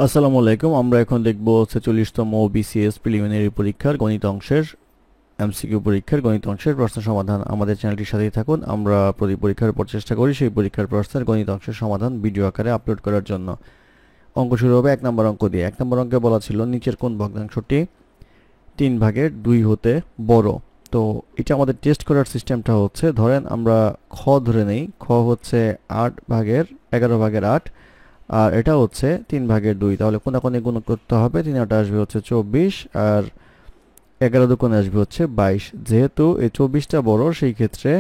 আসসালামু আলাইকুম। আমরা এখন দেখব 46তম বিসিএস প্রিলিমিনারি পরীক্ষার গণিত অংশের এমসিকিউ পরীক্ষার গণিত অংশের প্রশ্ন সমাধান। আমাদের চ্যানেলটির সাথেই থাকুন। আমরা প্রতি পরীক্ষার পর চেষ্টা করি সেই পরীক্ষার প্রশ্নের গণিত অংশের সমাধান ভিডিও আকারে আপলোড করার জন্য। অঙ্ক শুরু হবে 1 নম্বর অঙ্ক দিয়ে। 1 নম্বর অঙ্কে বলা ছিল নিচের কোন ভগ্নাংশটি 3/2 হতে বড়। তো এটা আমাদের টেস্ট করার সিস্টেমটা হচ্ছে, ধরেন আমরা খ ধরে নেই। খ হচ্ছে 8/11/8, আর এটা হচ্ছে 3/2। তাহলে কোনাকুনি গুণ করতে হবে। 3 আসবে হচ্ছে 24, আর 11 দুগুণে আসবে হচ্ছে 22। যেহেতু এই 24টা বড়, সেই ক্ষেত্রে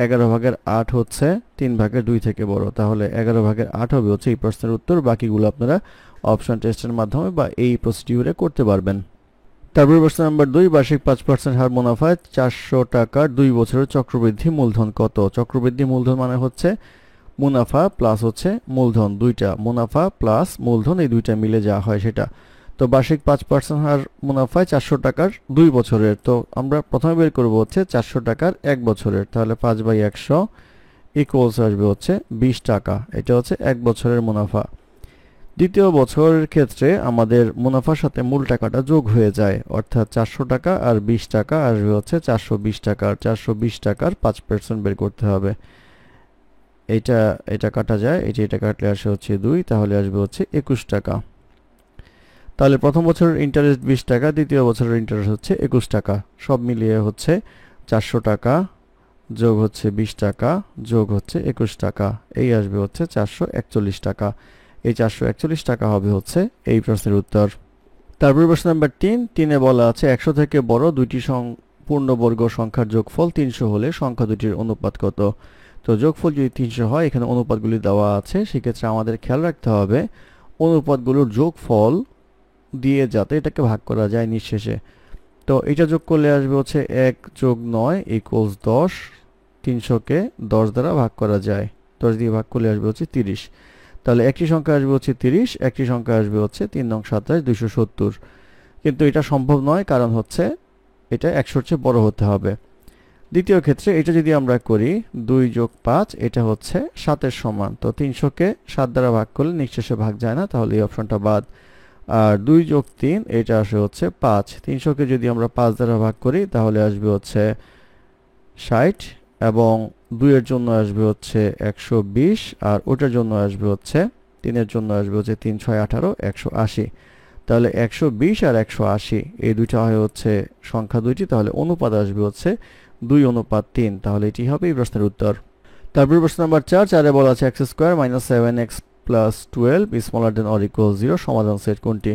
11/8 হচ্ছে 3/2 থেকে বড়। তাহলে 11/8 হবে হচ্ছে এই প্রশ্নের উত্তর। বাকিগুলো আপনারা অপশন টেস্টের মাধ্যমে বা এই প্রসিডিউরে করতে পারবেন। তারপর প্রশ্ন নাম্বার 2, বার্ষিক 5% হার মুনাফায় 400 টাকার 2 বছরের চক্রবৃদ্ধি মূলধন কত? চক্রবৃদ্ধি মূলধন মানে হচ্ছে মুনাফা প্লাস হচ্ছে মূলধন, দুইটা মুনাফা প্লাস মূলধন এই দুইটা মিলে যা হয় সেটা। তো বার্ষিক 5% হার মুনাফায় 400 টাকার 2 বছরের। তো আমরা প্রথমে বের করব হচ্ছে 400 টাকার 1 বছরের। তাহলে 5/100 ইকুয়ালস আসবে হচ্ছে 20 টাকা। এটা হচ্ছে 1 বছরের মুনাফা। দ্বিতীয় বছরের ক্ষেত্রে আমাদের মুনাফার সাথে মূল টাকাটা যোগ হয়ে যায়, অর্থাৎ 400 টাকা আর 20 টাকা আসবে হচ্ছে 420 টাকা। আর 420 টাকার 5% বের করতে হবে। এটা এটা কাটা যায়, এটা কাটলে আসে হচ্ছে 2, তাহলে আসবে হচ্ছে 21 টাকা। তাহলে প্রথম বছরের ইন্টারেস্ট 20 টাকা, দ্বিতীয় বছরের ইন্টারেস্ট হচ্ছে 21 টাকা। সব মিলিয়ে হচ্ছে 400 টাকা যোগ হচ্ছে 20 টাকা যোগ হচ্ছে 21 টাকা, এই আসবে হচ্ছে 441 টাকা। এই 441 টাকা হবে হচ্ছে এই প্রশ্নের উত্তর। তারপর প্রশ্ন নাম্বার 3 বলা আছে 100 থেকে বড় দুইটি পূর্ণবর্গ সংখ্যার যোগফল 300 হলে সংখ্যা দুটির অনুপাত কত? তো যোগফল যদি 300 হয়, এখানে অনুপাতগুলি দেওয়া আছে, সেক্ষেত্রে আমাদের খেয়াল রাখতে হবে অনুপাতগুলোর যোগফল দিয়ে যাতে এটাকে ভাগ করা যায় নিঃশেষে। তো এটা যোগ করলে আসবে হচ্ছে 1 + 9 = 10। 300-কে 10 দ্বারা ভাগ করা যায়, 10 দিয়ে ভাগ করলে আসবে হচ্ছে 30। তাহলে একটি সংখ্যা আসবে হচ্ছে 30, একটি সংখ্যা আসবে হচ্ছে 3 নং 27 270। কিন্তু এটা সম্ভব নয়, কারণ হচ্ছে এটা 100-র চেয়ে বড় হতে হবে। দ্বিতীয় ক্ষেত্রে এটা যদি আমরা করি 2 + 5, এটা হচ্ছে 7-এর সমান। তো 300-কে 7 দ্বারা ভাগ করলে নিঃশেষে ভাগ যায় না, তাহলে এই অপশনটা বাদ। আর 2 + 3, এটা আসে হচ্ছে 5। 300-কে যদি আমরা 5 দ্বারা ভাগ করি তাহলে আসবে হচ্ছে 60, এবং 2 এর জন্য আসবে হচ্ছে 120, আর ওটার জন্য আসবে হচ্ছে 3 এর জন্য আসবে হচ্ছে 3 × 6 = 18, 180। তাহলে 120 আর 180 এই দুইটা হয় হচ্ছে সংখ্যা দুইটি, তাহলে অনুপাত আসবে হচ্ছে 2:3। তাহলে এটি হবে এই প্রশ্নের উত্তর। তারপর প্রশ্ন নাম্বার 4 বলা আছে x² - 7x + 12 ≤ 0 সমাধান সেট কোনটি?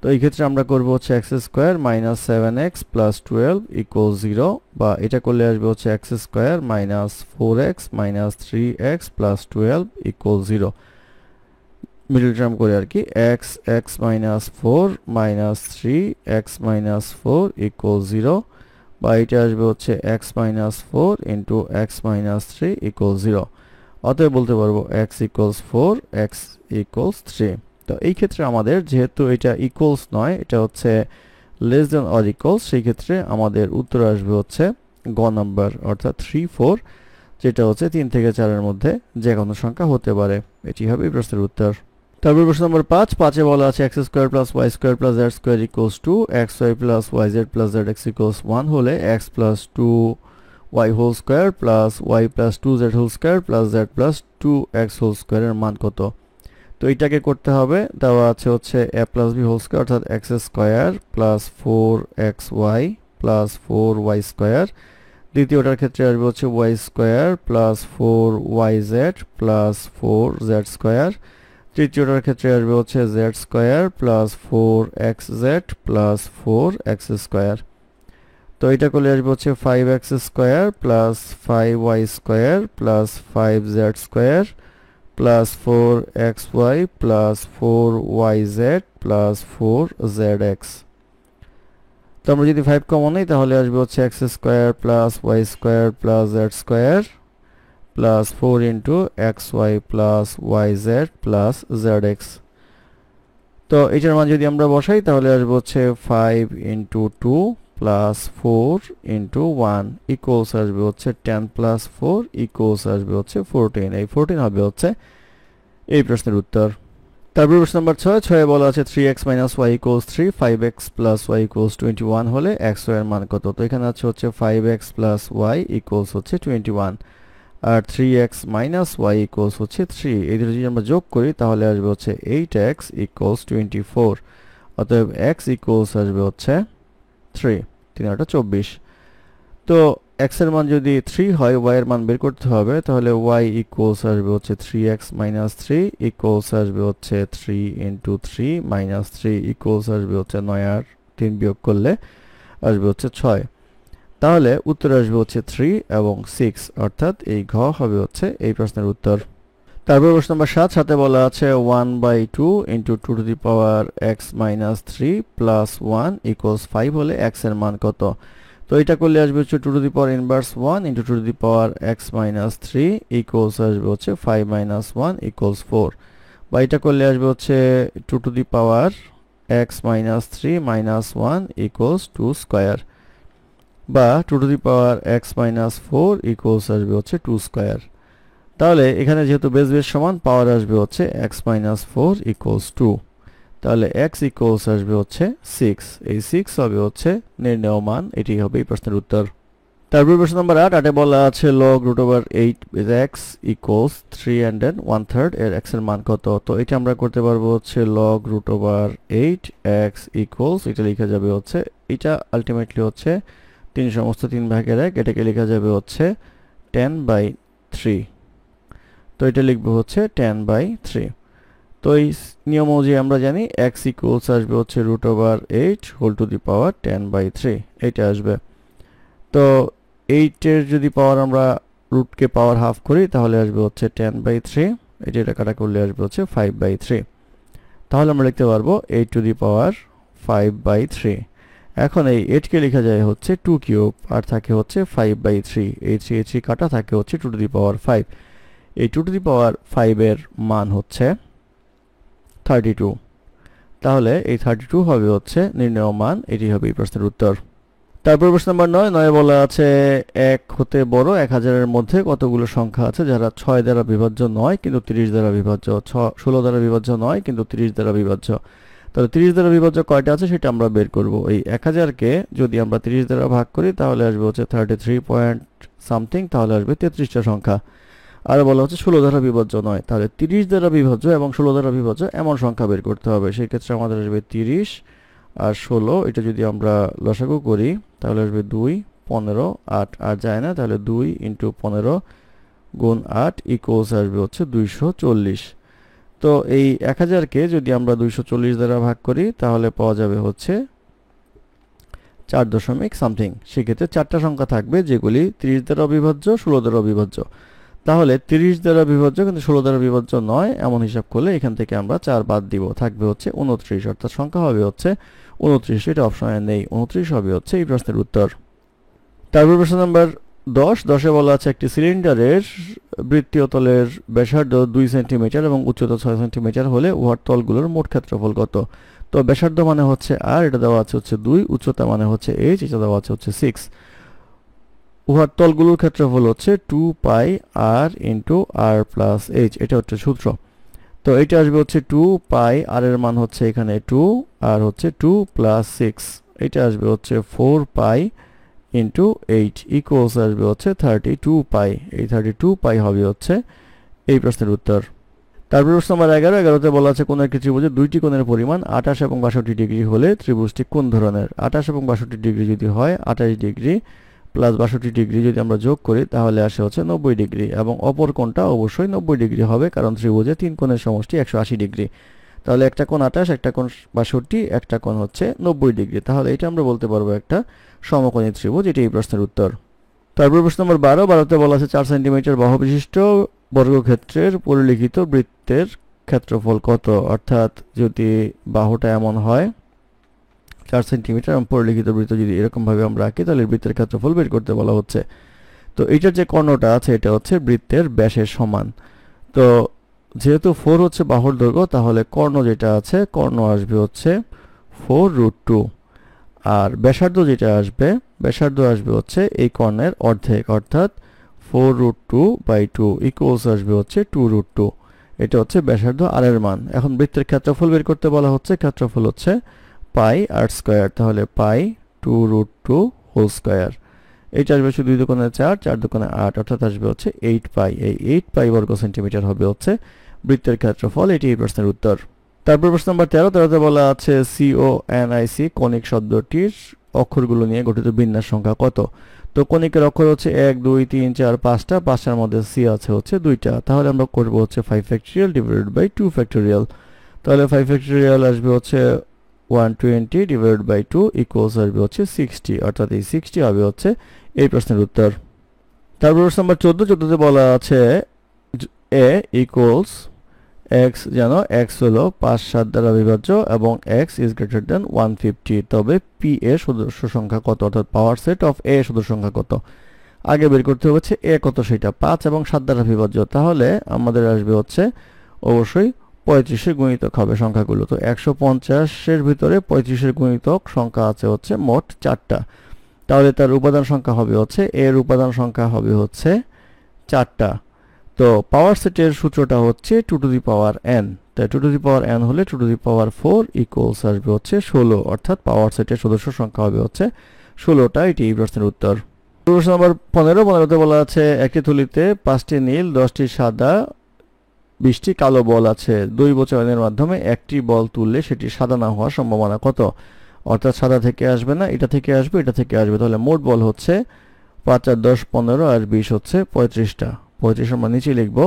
তো এই ক্ষেত্রে আমরা করব হচ্ছে x² - 7x + 12 = 0, বা এটা করলে আসবে হচ্ছে x² - 4x - 3x + 12 = 0। Middle term করে আর কি, x - 4 - 3x - 4 = 0, বা এটা আসবে হচ্ছে x - 4 × x - 3 = 0। অতএব বলতে পারবো x = 4, x = 3। তো এই ক্ষেত্রে আমাদের যেহেতু এটা ইকুয়ালস নয়, এটা হচ্ছে লেস দেন অর ইকুয়ালস, সেই ক্ষেত্রে আমাদের উত্তর আসবে হচ্ছে গ নাম্বার, অর্থাৎ 3, 4, যেটা হচ্ছে 3 থেকে 4 এর মধ্যে যে কোনো সংখ্যা হতে পারে। এটি হবে এই প্রশ্নের উত্তর। তারপর প্রশ্ন নম্বর 5 বলা আছে x² + y² + z² = 2, xy + yz + zx = 1 হলে x + 2y² + y + 2z² + z + 2x² এর মান কত? তো এইটাকে করতে হবে, দেওয়া আছে হচ্ছে a + b² অর্থাৎ x² + 4xy + 4y²। দ্বিতীয়টার ক্ষেত্রে আসবে হচ্ছে y² + 4yz + 4z²। তৃতীয়টার ক্ষেত্রে আসবে হচ্ছে z² + 4xz + 4x²। তো এটা করলে আসবে হচ্ছে 5x² + 5y² + 5z² + 4xy + 4yz + 4zx। তো আমরা যদি 5 কমন নিই তাহলে আসবে হচ্ছে x² + y² + z² + 4 × xy + yz + zx। তো এটার মান যদি আমরা বসাই তাহলে আসবে হচ্ছে 5 × 2 + 4 × 1 ইকুয়ালস আসবে হচ্ছে 10 + 4 ইকুয়ালস আসবে হচ্ছে 14। এই 14 হবে হচ্ছে এই প্রশ্নের উত্তর। তারপর প্রশ্ন নাম্বার 6 বলা আছে 3x - y = 3, 5x + y = 21 হলে x y এর মান কত? তো এখানে আছে হচ্ছে 5x + y = হচ্ছে 21 আর 3x - y = হচ্ছে 3। এই দুটো যদি আমরা যোগ করি তাহলে আসবে হচ্ছে 8x = 24। অতএব x আসবে হচ্ছে 3, 3 × 24। তো x এর মান যদি 3 হয়, y এর মান বের করতে হবে, তাহলে y আসবে হচ্ছে 3x - 3 আসবে হচ্ছে 3 × 3 - 3 আসবে হচ্ছে 9 আর 3 বিয়োগ করলে আসবে হচ্ছে 6। তাহলে উত্তর আসবে হচ্ছে 3 এবং 6, অর্থাৎ এই ঘ হবে হচ্ছে এই প্রশ্নের উত্তর। তারপর প্রশ্ন নাম্বার 7 বলা আছে 1/2 × 2x - 3 + 1 = 5 হলে x এর মান কত? তো এটা করলে আসবে হচ্ছে 2 ^ 1 × 2x - 3 আসবে হচ্ছে 5 - 1 = 4, বা এটা করলে আসবে হচ্ছে 2 ^ x - 3 - 1 = 2 স্কয়ার, বা 2 ^ x - 4 আসবে হচ্ছে 2 স্কয়ার। তাহলে এখানে যেহেতু বেস সমান, পাওয়ার আসবে হচ্ছে x - 4 = 2। তাহলে x আসবে হচ্ছে 6। এই 6 হবে হচ্ছে নির্ণেয় মান, এটি হবে এই প্রশ্নের উত্তর। তারপর প্রশ্ন নাম্বার 8 বলা আছে log √8 x = 3 1/3 এর x এর মান কত? তো এটা আমরা করতে পারবো হচ্ছে log √8 x = এটা লেখা যাবে হচ্ছে, এটা আলটিমেটলি হচ্ছে 3 সমস্ত 3 ভাগের 1, এটাকে লেখা যাবে হচ্ছে 10/3। তো এটা লিখবো হচ্ছে 10/3। তো এই নিয়ম অনুযায়ী আমরা জানি x আসবে হচ্ছে √8 ^ 10/3, এটা আসবে। তো 8 এর যদি পাওয়ার আমরা রুটকে পাওয়ার হাফ করি তাহলে আসবে হচ্ছে 10/3, এটা কাটা করলে আসবে হচ্ছে 5/3। তাহলে আমরা লিখতে পারবো 8 ^ 5/3। এখন এই 8 কে লেখা যায় হচ্ছে 2³ আর থাকে হচ্ছে 5/3, এই 3 কাটা থাকে হচ্ছে 2 ^ 5। এই 2 ^ 5 এর মান হচ্ছে 32। তাহলে এই 32 হবে হচ্ছে নির্ণেয় মান, এটি হবে এই প্রশ্নের উত্তর। তারপর প্রশ্ন নাম্বার 9 বলা আছে 1 হতে বড় 1000 এর মধ্যে কতগুলো সংখ্যা আছে যারা 6 দ্বারা বিভাজ্য নয় কিন্তু 30 দ্বারা বিভাজ্য, 16 দ্বারা বিভাজ্য নয় কিন্তু 30 দ্বারা বিভাজ্য। তাহলে 30 দ্বারা বিভাজ্য কয়টা আছে সেটা আমরা বের করব। এই 1000 কে যদি আমরা 30 দ্বারা ভাগ করি তাহলে আসবে হচ্ছে 33 পয়েন্ট সামথিং, তাহলে আসবে 33টা সংখ্যা। আর বলা হচ্ছে 16 দ্বারা বিভাজ্য নয়, তাহলে 30 দ্বারা বিভাজ্য এবং 16 দ্বারা বিভাজ্য এমন সংখ্যা বের করতে হবে। সেই ক্ষেত্রে আমাদের আসবে 30 আর 16, এটা যদি আমরা লসাগু করি তাহলে আসবে 2, 15, 8 আর যায় না, তাহলে 2 × 15 × 8 আসবে হচ্ছে 240। তো এই 1000 কে যদি আমরা 240 দ্বারা ভাগ করি তাহলে পাওয়া যাবে হচ্ছে 4 দশমিক সামথিং। সেক্ষেত্রে 4টা সংখ্যা থাকবে যেগুলি 30 দ্বারা অবিভাজ্য, 16 দ্বারা অবিভাজ্য। তাহলে 30 দ্বারা বিভাজ্য কিন্তু 16 দ্বারা বিভাজ্য নয়, এমন হিসাব করলে এখান থেকে আমরা 4 বাদ দিব, থাকবে হচ্ছে 29, অর্থাৎ সংখ্যা হবে হচ্ছে 29। এটা অপশনে নেই, 29 হবে হচ্ছে এই প্রশ্নের উত্তর। তারপর প্রশ্ন নাম্বার 10 বলা আছে একটি সিলিন্ডারের বৃত্তীয় তলের ব্যাসার্ধ 2 সেন্টিমিটার এবং উচ্চতা 6 সেন্টিমিটার হলে উহার তলগুলোর মোট ক্ষেত্রফল কত? তো ব্যাসার্ধ মানে হচ্ছে r, এটা দেওয়া আছে হচ্ছে 2, উচ্চতা মানে হচ্ছে h, এটা দেওয়া আছে হচ্ছে 6। উহার তলগুলোর ক্ষেত্রফল হচ্ছে 2πr × r + h, এটা হচ্ছে সূত্র। তো এটা আসবে হচ্ছে 2π, r এর মান হচ্ছে এখানে 2 আর হচ্ছে 2 + 6, এটা আসবে হচ্ছে 4π × 8 আসবে হচ্ছে 32π। এই 32π হবে হচ্ছে এই প্রশ্নের উত্তর। তারপর প্রশ্ন নাম্বার 11তে বলা আছে কোন একটি ত্রিভুজের দুইটি কোণের পরিমাণ 28 এবং 62 ডিগ্রি হলে ত্রিভুজটি কোন ধরনের? 28 এবং 62 ডিগ্রি যদি হয়, 28 ডিগ্রি প্লাস 62 ডিগ্রি যদি আমরা যোগ করি তাহলে আসে হচ্ছে 90 ডিগ্রি, এবং অপর কোণটা অবশ্যই 90 ডিগ্রি হবে কারণ ত্রিভুজে 3 কোণের সমষ্টি 180 ডিগ্রি। তাহলে একটা কোণ 28, একটা কোণ 62, একটা কোণ হচ্ছে 90 ডিগ্রি। তাহলে এটা আমরা বলতে পারবো একটা সমকোণী ত্রিভুজ, এটি এই প্রশ্নের উত্তর। তারপর প্রশ্ন নম্বর 12তে বলা আছে 4 সেন্টিমিটার বাহু বিশিষ্ট বর্গক্ষেত্রের পরিলিখিত বৃত্তের ক্ষেত্রফল কত? অর্থাৎ যদি বাহুটা এমন হয় 4 সেন্টিমিটার এবং পরিলিখিত বৃত্ত যদি এরকম ভাবে আমরা আঁকি তাহলে বৃত্তের ক্ষেত্রফল বের করতে বলা হচ্ছে। তো এটার যে কর্ণটা আছে এটা হচ্ছে বৃত্তের ব্যাসের সমান। তো যেহেতু 4 হচ্ছে বাহুর দৈর্ঘ্য, তাহলে কর্ণ যেটা আছে কর্ণ আসবে হচ্ছে 4√2, আর ব্যাসার্ধ যেটা আসবে ব্যাসার্ধ আসবে হচ্ছে এই কর্ণের অর্ধেক, অর্থাৎ 4√2/2 আসবে হচ্ছে 2√2। এটা হচ্ছে ব্যাসার্ধ আর এর মান। এখন বৃত্তের ক্ষেত্রফল বের করতে বলা হচ্ছে, ক্ষেত্রফল হচ্ছে পাই আর স্কয়ার, তাহলে পাই 2√2 হোল স্কয়ার। এইটা আসবে হচ্ছে 2 দুগুণে 4, 4 দুগুণে 8, অর্থাৎ আসবে হচ্ছে 8 পাই। এই 8 পাই বর্গ সেন্টিমিটার হবে হচ্ছে বৃত্তের ক্ষেত্রফল। এটি এই প্রশ্নের উত্তর। তারপর প্রশ্ন নম্বর 13তে বলা আছে CONIC কনিক শব্দটির অক্ষরগুলো নিয়ে গঠিত বিন্যাস সংখ্যা কত। তো কনিকের অক্ষর হচ্ছে 1 2 3 4 5টা, 5টার মধ্যে সি আছে হচ্ছে 2টা, তাহলে আমরা করব হচ্ছে 5 ফ্যাক্টোরিয়াল ডিভাইডেড বাই 2 ফ্যাক্টোরিয়াল। তাহলে 5 ফ্যাক্টোরিয়াল আসবে হচ্ছে 120 ডিভাইডেড বাই 2 ইকুয়ালস আসবে হচ্ছে 60, অর্থাৎ এই 60 হবে হচ্ছে এই প্রশ্নের উত্তর। তারপর প্রশ্ন নম্বর 14তে বলা আছে a ইকুয়ালস x, যেন x হলো 5 7 দ্বারা বিভাজ্য এবং x ইজ গ্রেটার দেন 150, তবে p এর সদস্য সংখ্যা কত, অর্থাৎ পাওয়ার সেট অফ a এর সদস্য সংখ্যা কত। আগে বের করতে হচ্ছে a কত, সেটা 5 এবং 7 দ্বারা বিভাজ্য, তাহলে আমাদের আসবে হচ্ছে অবশ্যই 35-এর গুণিতক হবে সংখ্যাগুলো। তো 150-এর ভিতরে 35-এর গুণিতক সংখ্যা আছে হচ্ছে মোট 4টা, তাহলে তার উপাদান সংখ্যা হবে হচ্ছে, এর উপাদান সংখ্যা হবে হচ্ছে 4টা। তো পাওয়ার সেটের সূত্রটা হচ্ছে 2 টু দি পাওয়ার n, তাই 2 টু দি পাওয়ার n হলে 2 টু দি পাওয়ার 4 ইকুয়ালস আসবে হচ্ছে 16, অর্থাৎ পাওয়ার সেটের সদস্য সংখ্যা হবে হচ্ছে 16টা। এটি এই প্রশ্নের উত্তর। প্রশ্ন নম্বর 15তে বলা আছে একটি থলিতে 5টি নীল, 10টি সাদা, 20টি কালো বল আছে। দৈব চয়নের মাধ্যমে একটি বল তুললে সেটি সাদা না হওয়ার সম্ভাবনা কত, অর্থাৎ সাদা থেকে আসবে না, এটা থেকে আসবে, এটা থেকে আসবে। তাহলে মোট বল হচ্ছে 5 আর 10 15 আর 20 হচ্ছে 35টা। 35 আমরা নিচে লিখবো।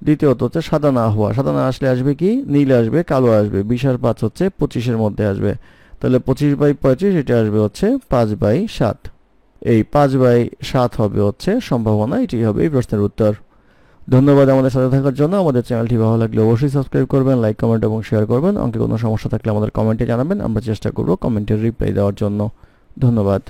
দ্বিতীয়ত হচ্ছে সাদা না হওয়া, সাদা না আসলে আসবে কি, নীল আসবে, কালো আসবে। 20 আর 5 হচ্ছে 25-এর মধ্যে আসবে, তাহলে 25/25 এটা আসবে হচ্ছে 5/7। এই 5/7 হবে হচ্ছে সম্ভাবনা। এটি হবে এই প্রশ্নের উত্তর। ধন্যবাদ আমাদের সাথে থাকার জন্য। আমাদের চ্যানেলটি ভালো লাগলে অবশ্যই সাবস্ক্রাইব করবেন, লাইক কমেন্ট এবং শেয়ার করবেন। অঙ্কে কোনো সমস্যা থাকলে আমাদের কমেন্টে জানাবেন, আমরা চেষ্টা করব কমেন্টের রিপ্লাই দেওয়ার জন্য। ধন্যবাদ।